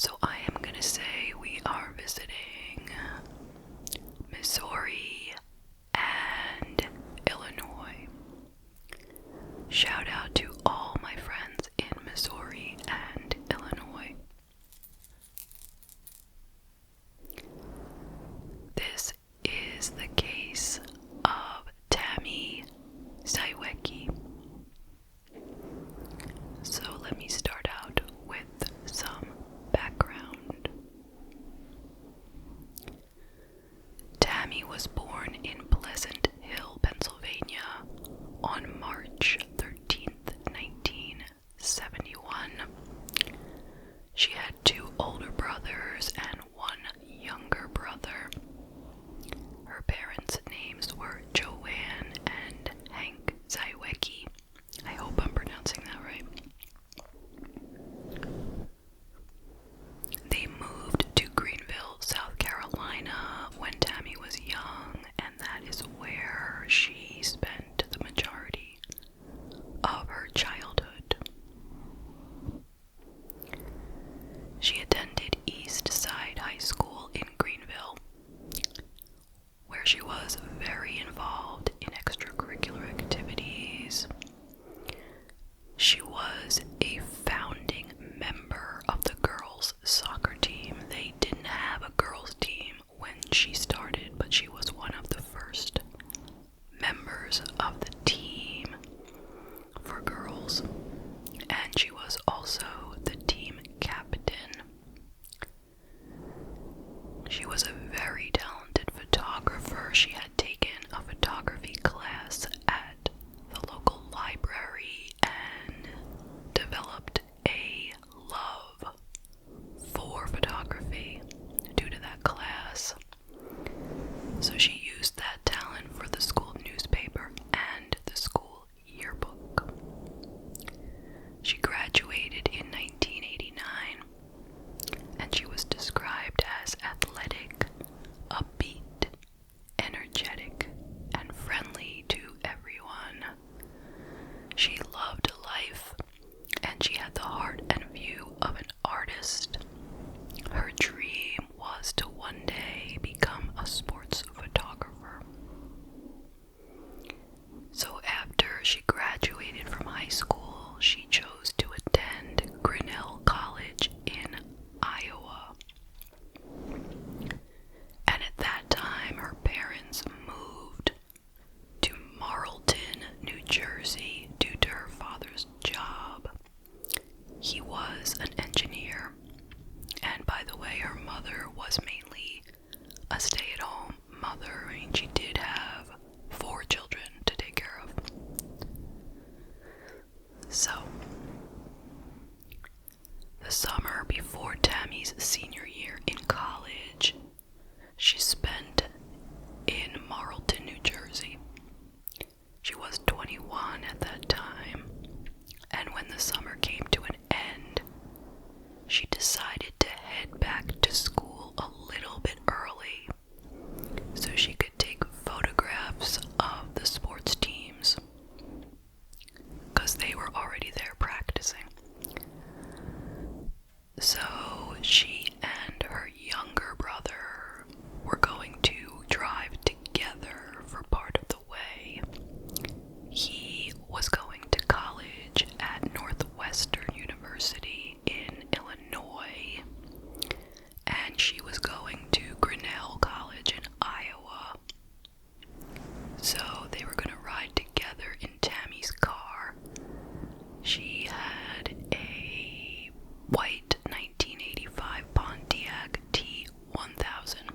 So I am going to say we are visiting Missouri and Illinois. Shout out to all my friends in Missouri and Illinois. This is the case of Tammy Zywicki. So let me start out with some background. Tammy was born in Pleasant Hill, Pennsylvania on March 13th, 1971. She had two older brothers and one younger brother. Her parents' names were Joanne and Hank Zywicki. I hope I'm pronouncing that right. They moved to Greenville, South Carolina when Tammy was young, and that is where she spent the majority of her childhood. She attended East Side High School in Greenville, where she was very involved in extracurricular activities. She was a founding member of the girls' soccer team. They didn't have a girls' team when she started, but she was one of the first members of the team for girls. And she was also the team captain. She was a very talented photographer. She had taken a photography class at the local library and developed a love for photography due to that class. So she used that talent for the school newspaper and the school yearbook. She graduated in 1989, and she was described as athletic, upbeat, energetic, and friendly to everyone. She loved life, and she had the heart and view of an artist. Her dream was to one day become a sports photographer. So after she graduated from high school, she chose to attend Grinnell College in Iowa. And at that time, her parents moved to Marlton, New Jersey, due to her father's job. He was an engineer, and by the way, her mother was mainly a stay-at-home mother. I mean, she did have 4 children to take care of. So, the summer before Tammy's senior year in college, she spent in Marlton, New Jersey. She was 21 at that time, and when the summer came to an end, she decided to head back to school a little bit early so she could take photographs of the sports teams, because they were already there practicing. So she and her younger brother were going to drive together for part of the way. He was going to college at Northwestern University in Illinois, and she was going to Grinnell College in Iowa. So they were going to ride together in Tammy's car. She had a white 1985 Pontiac T1000.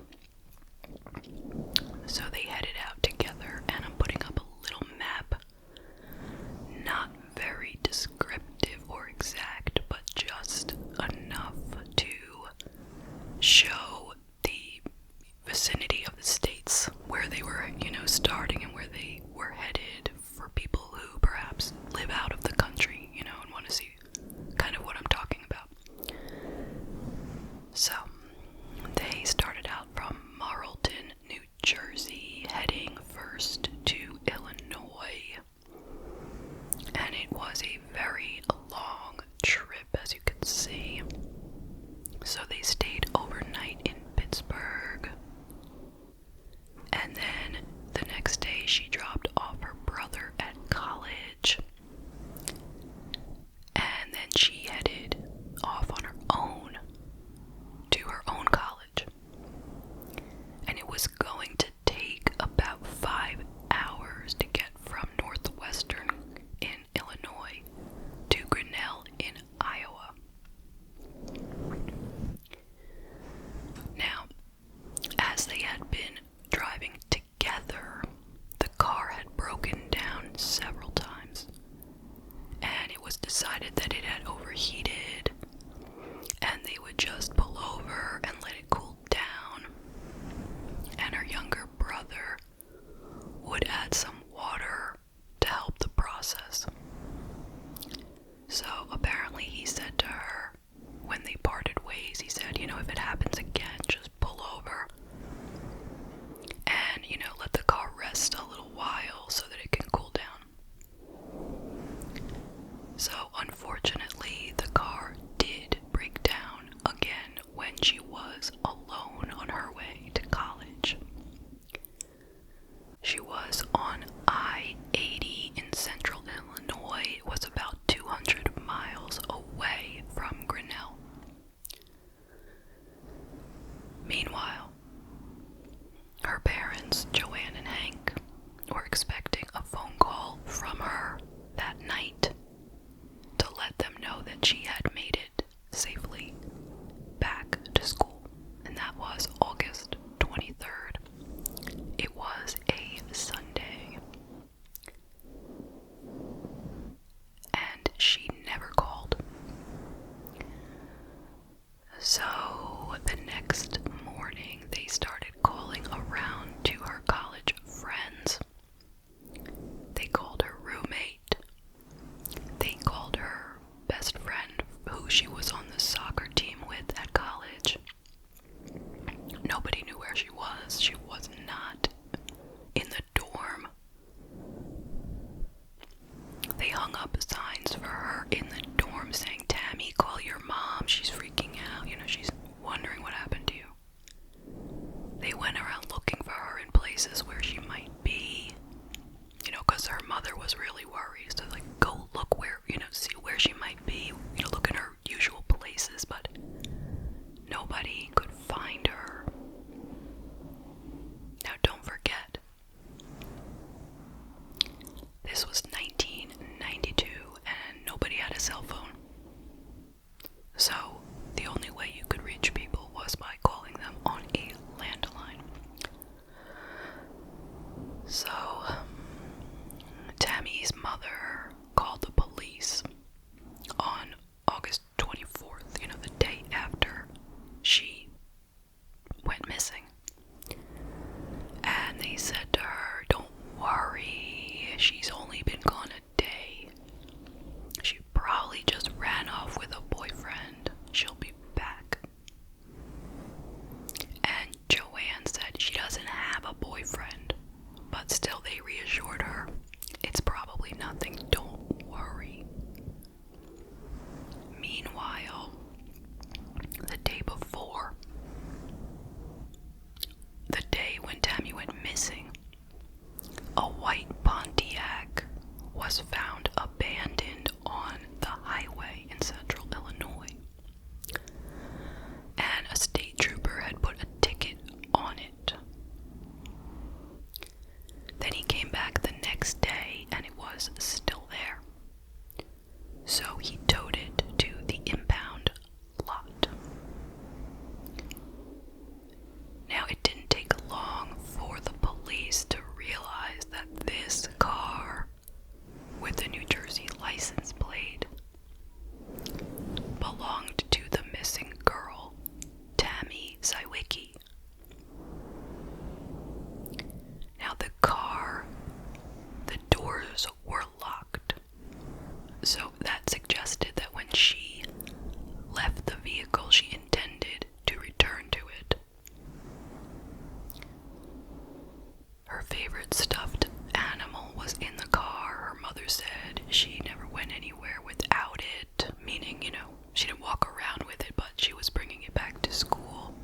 So they headed out together, and I'm putting up a little map. Not very descriptive or exact, but just enough to show the vicinity of the states where they were, starting and where they were headed, for people who perhaps live out of the country, and want to see kind of what I'm talking about. So, they started out from Marlton, New Jersey, heading first to Illinois. And it was a very long trip, as you can see. So So the next morning, they started calling around to her college friends. They called her roommate. They called her best friend, who she was on the soccer team with at college. Nobody knew where she was. She was not in the dorm. They hung up signs for her in the dorm saying, "Tammy, call your mom. She's freaking out. She's wondering what happened to you." They went around looking for her in places where she might be, because her mother was really worried. So, go look where, see where she might be, look in her usual places, but nobody could find her. Now, don't forget, this was 1992 and nobody had a cell phone. So, the only way you could reach people was by calling them on a landline. So, Tammy's mother called the police on August 24th, the day after she went missing. And they said to her, "Don't worry, she's only been gone a day. She probably just ran off with a boyfriend. She'll be back." And Joanne said she doesn't have a boyfriend, but still they reassured her, "It's probably nothing, don't worry." Meanwhile, the day before, the day when Tammy went missing, a white Pontiac was found abandoned on the highway in central Illinois. And a state trooper had put a ticket on it. Then he came back the next day and it was still there. So he towed it to the impound lot. Now, it didn't take long for the police to realize that this car with the New Jersey license plate belonged to the missing girl, Tammy Zywicki. Now, the car, the doors were locked, so that suggested that when she left the vehicle, she intended to return to it. Her favorite stuffed animal was in the car. Her mother said she never went anywhere without it, meaning, she didn't walk around with it, but she was bringing it back to school.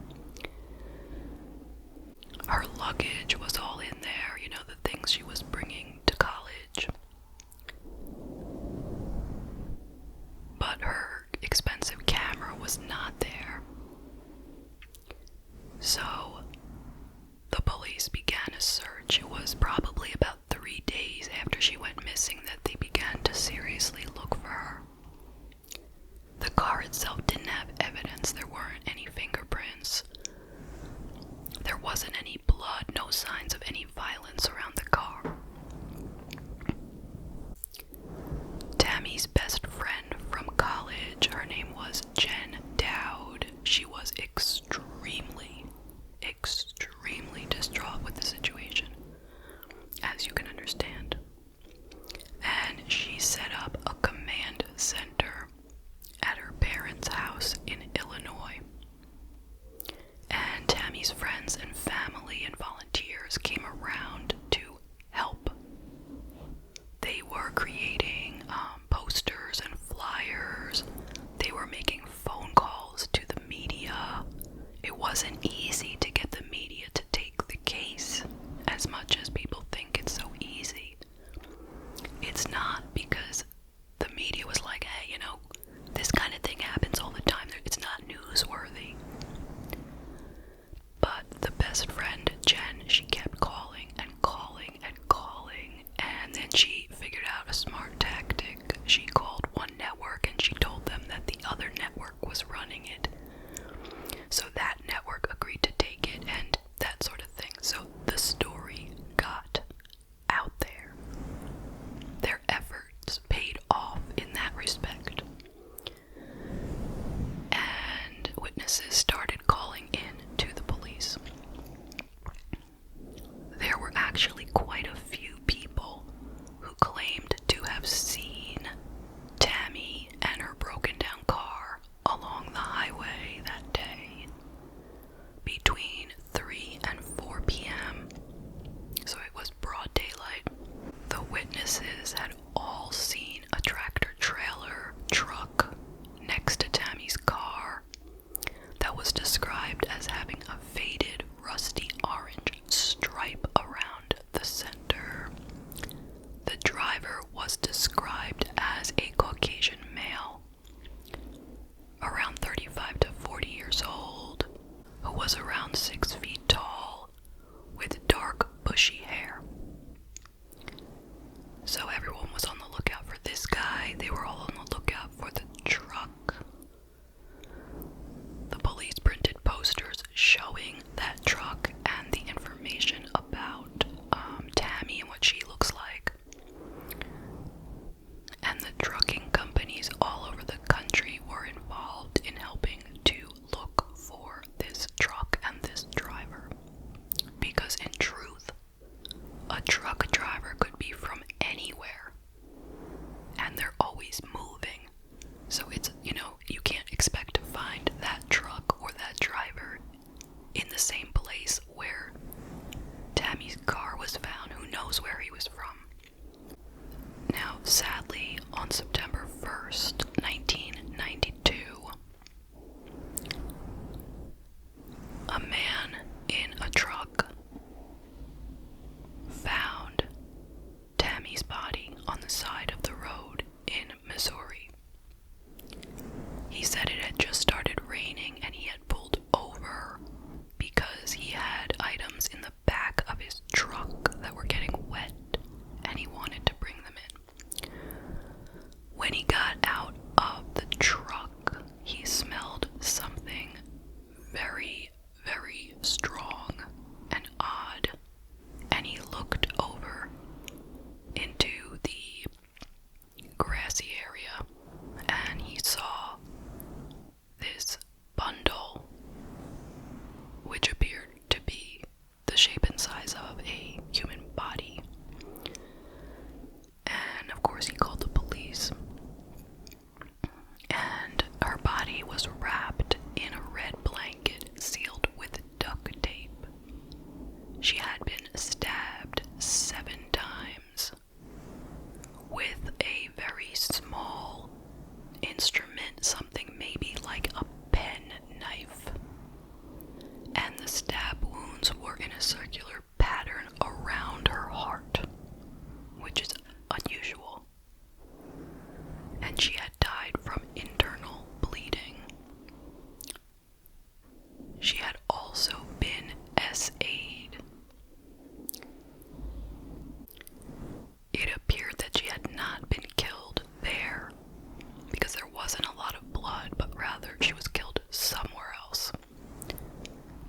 Her luggage was all in there, the things she was bringing to college. But her expensive camera was not there. So, the police began a search. It was probably about 3 days after she went missing that they began to seriously look for her. The car itself didn't have evidence. There weren't any fingerprints. There wasn't any blood, no signs of any violence around the car. Tammy's best friend from college, her name was Jen Dowd. She was extremely distraught with the situation, as you can understand. And she set up a command center at her parents' house in Illinois. And Tammy's friends and family and volunteers came around to help. They were creating posters and flyers. They were making phone calls to the media. It wasn't easy to get the media to take the case, as much as people think it's so easy. It's not, because the media was like, "Hey, this kind of thing happens all the time. It's not newsworthy." But the best friend, Jen, she kept calling and calling and calling, and then she figured out a smart tactic. She called one network and she told them that the other network was running it. So that network agreed witnesses started calling in to the police. There were actually quite a few people who claimed to have seen Tammy and her broken down car along the highway that day between 3 and 4 p.m. So it was broad daylight. The witnesses had all seen a tractor-trailer truck next to Tammy's car that was described as having a faded, rusty orange stripe around the center. The driver was described as a Caucasian male, around 35 to 40 years old, who was around 6 feet tall, with dark, bushy hair. So everyone was on the lookout for this guy. They were all on the lookout for the truck. The police printed posters showing that truck and the information about Tammy and what she looks like. And the trucking companies all over the country were involved in helping to look for this truck and this driver. Because in truth, a truck driver could be from anywhere, and they're always moving. So it's, you can't expect to find that truck or that driver in the same place where Tammy's car was found. Who knows where he was from? Now, sadly, on September 1st, 1992, a man in a truck found Tammy's body on the side of the road in Missouri. He said it had just started raining and he had pulled over because he had items in the back of his truck that were getting wet and he wanted to bring them in. When he got out of the truck, he smelled something very, very strong and odd, and he looked over into the grassy area and he saw this bundle, which appeared to be the shape and size of a human body. And of course he called the police. And her body was wrapped in a red blanket sealed with duct tape. She had been stabbed 7 times with a very small instrument, something maybe like a pen knife. And the stab wounds were in a circular pattern around her heart, which is unusual. And she had died from internal bleeding. She had also been SA'd. It appeared that she had not been killed there, because there wasn't a lot of blood, but rather she was killed somewhere else.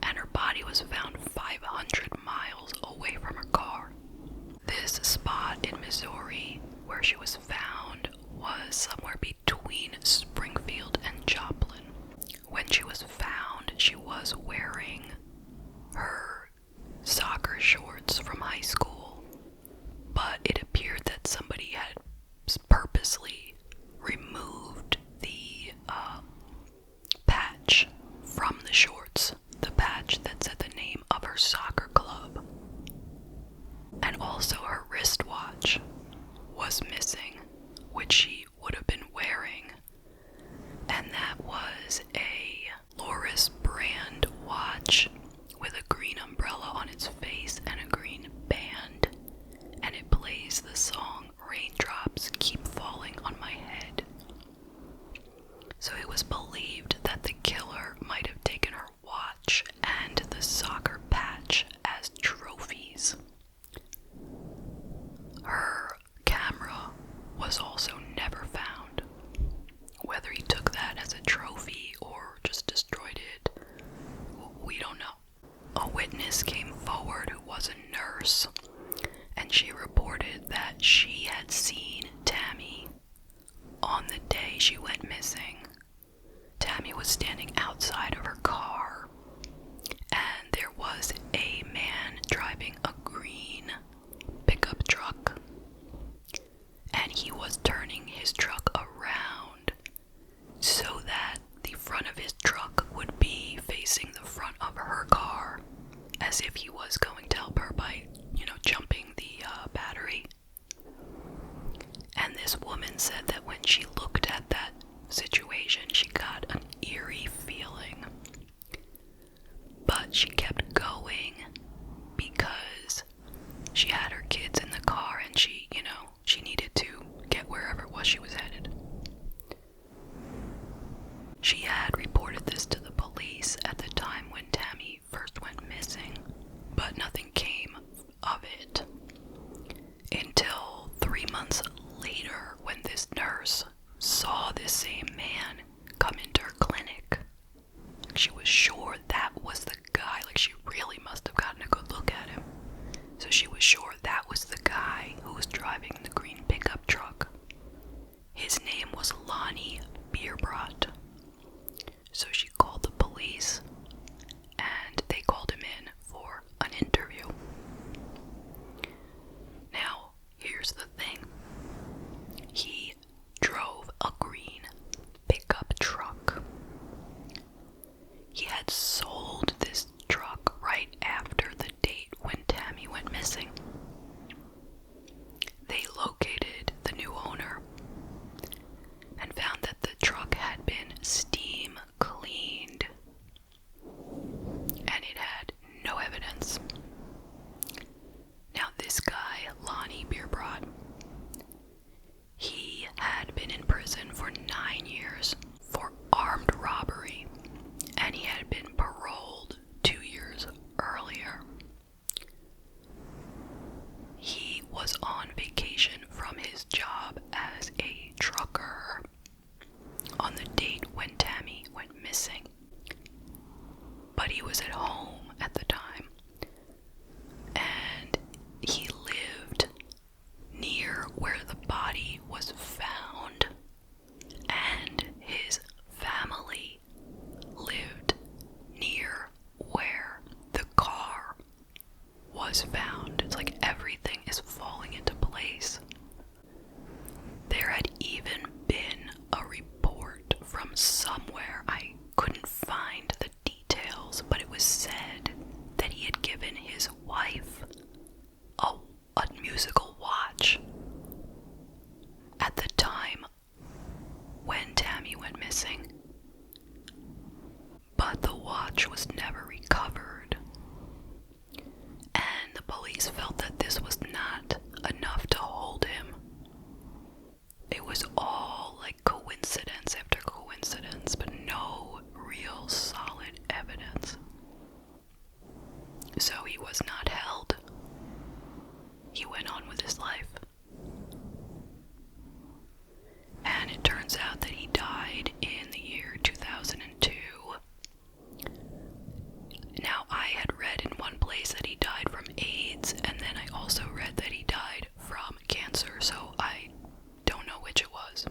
And her body was found 500 miles away from her car. This spot in Missouri where she was found was somewhere between Springfield and Joplin. When she was found, she was wearing her soccer shorts from high school, but it appeared that somebody had purposely removed the patch from the shorts, the patch that said the name of her soccer club. And also her wristwatch was missing, which she would have been wearing, and that was a front of his truck would be facing the front of her car, as if he was going to help her by, jumping the battery. And this woman said that when she looked at that situation, she got an eerie feeling. But she kept going because she had her kids in the car and she needed to get wherever it was she was headed. She had reported this to the police at the time when Tammy first went missing, but nothing came of it until 3 months later when this nurse saw this same man come into her clinic. She was sure that was the guy. She really must have gotten a good look at him. So she was sure that was the guy who was driving the green pickup truck. His name was Lonnie Beerbrot. So she called the police, and they called him in for an interview. Now, here's the thing. He drove a green pickup truck. He had sold this truck right after the date when Tammy went missing. They located the new owner and found that the truck had been steam cleaned and it had no evidence. Now this guy, Lonnie Beerbrot, he had been in prison for 9 years for armed robbery, and he had been paroled 2 years earlier. He was on vacation from his job as a trucker on the date when Tammy went missing, but he was at home at the time, and he lived near where the body was found, and his family lived near where the car was found. It's like everything is falling into place. There had even been a report from somewhere, I couldn't find the details, but it was said that he had given his wife a musical watch at the time when Tammy went missing. But the watch was never recovered, and the police felt that this was not enough to hold him. It was all like coincidence after coincidence, but no real solid evidence. So he was not held. He went on with his life. And it turns out that he died in the year 2002. Now, I had read in one place that he died from AIDS, and then I also read that he died from cancer, so I don't know which it was.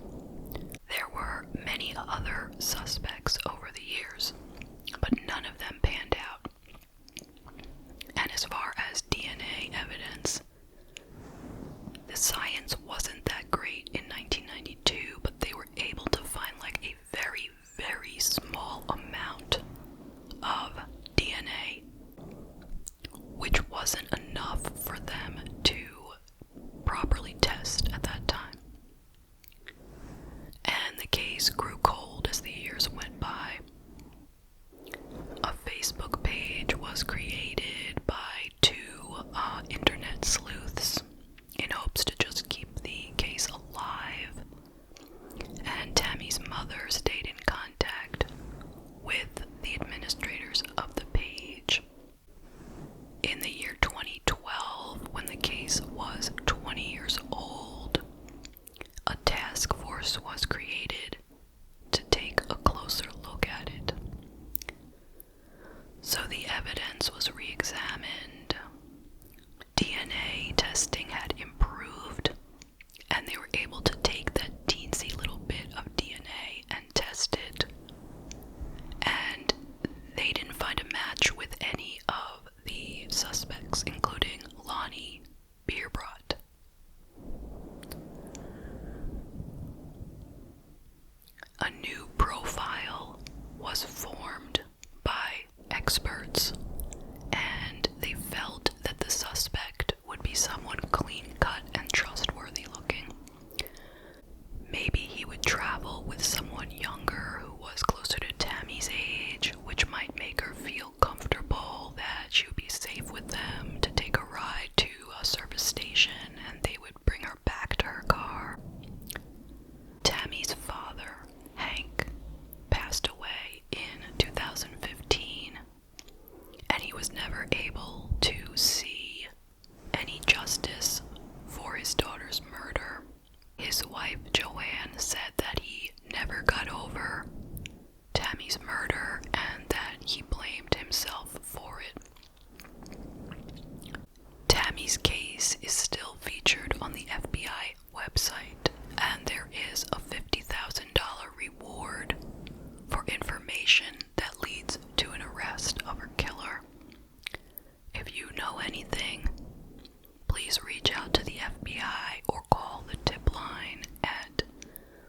information that leads to an arrest of her killer. If you know anything, please reach out to the FBI or call the tip line at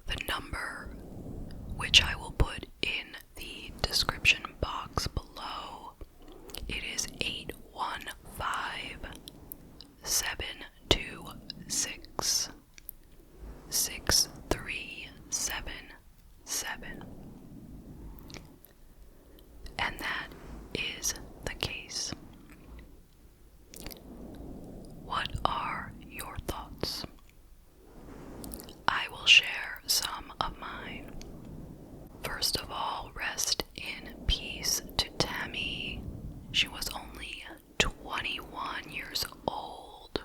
the number, which I will put in the description box below. It is 815-726-6377. And that is the case. What are your thoughts? I will share some of mine. First of all, rest in peace to Tammy. She was only 21 years old.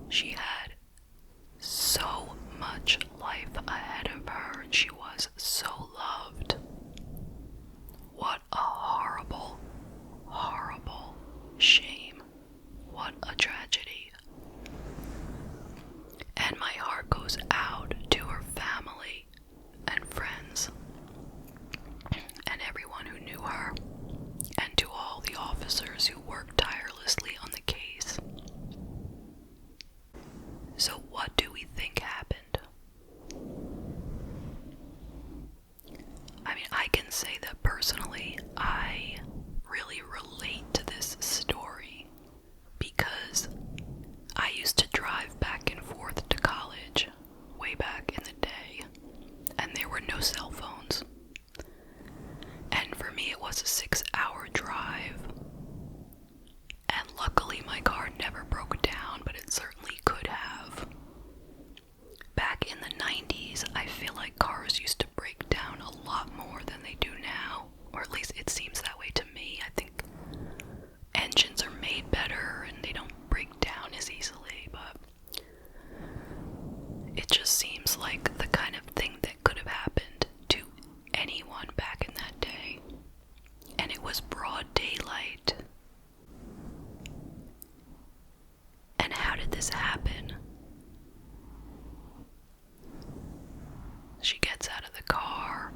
She had so much life ahead of her, and she was so loved. What a horrible, horrible shame. What a tragedy. And my heart goes out to her family and friends and everyone who knew her, and to all the officers who worked tirelessly on the case. So what do we think happened? I mean, I can say that personally, I really relate to this story because I used to drive back and forth to college way back in the day, and there were no cell phones. And for me, it was a 6-hour drive. And luckily, my car never broke down, but it certainly could have. Back in the 90s, I feel like cars used to break down a lot more than they do now, or at least it seems that way to me. I think engines are made better and they don't break down as easily, but it just seems like the kind of thing that could have happened to anyone back in that day. And it was broad daylight. And how did this happen? She gets out of the car.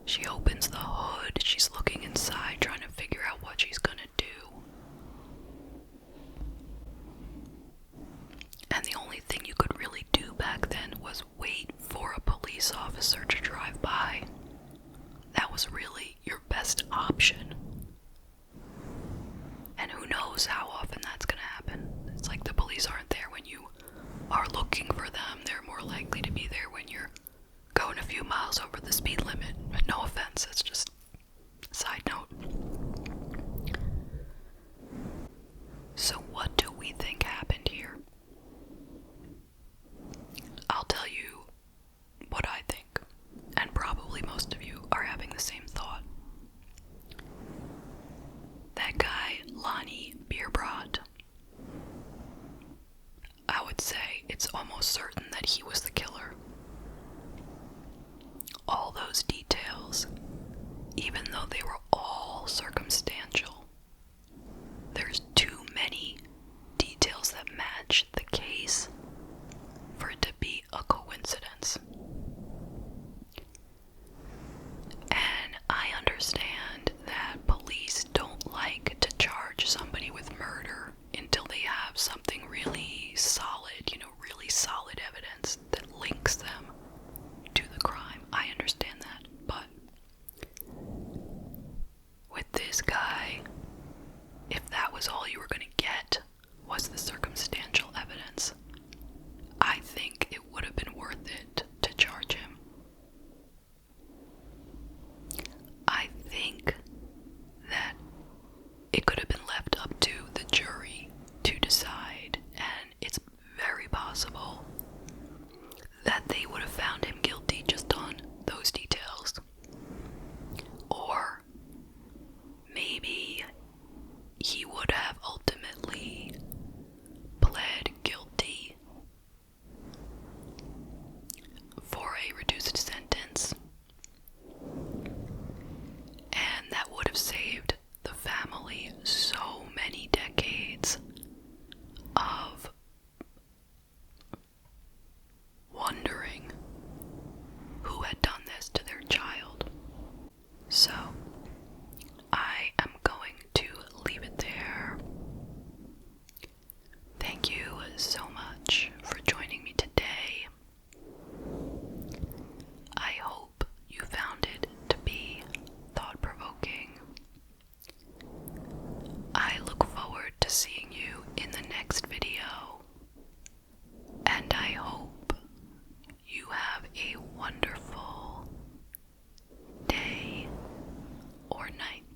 She opens the hood. She's looking inside, trying to figure out what she's gonna do. And the only thing you could really do back then was wait for a police officer to drive by. That was really your best option. And who knows how often that's gonna happen. It's like the police aren't there when you are looking for them. They're more likely to be there when you're going a few miles over the speed limit. No offense, it's just a side note. So what do we think happened here? I'll tell you what I think, and probably most of you are having the same thought. That guy, Lonnie Beerbrot, I would say it's almost certain that he was the killer. All those details 4 nights.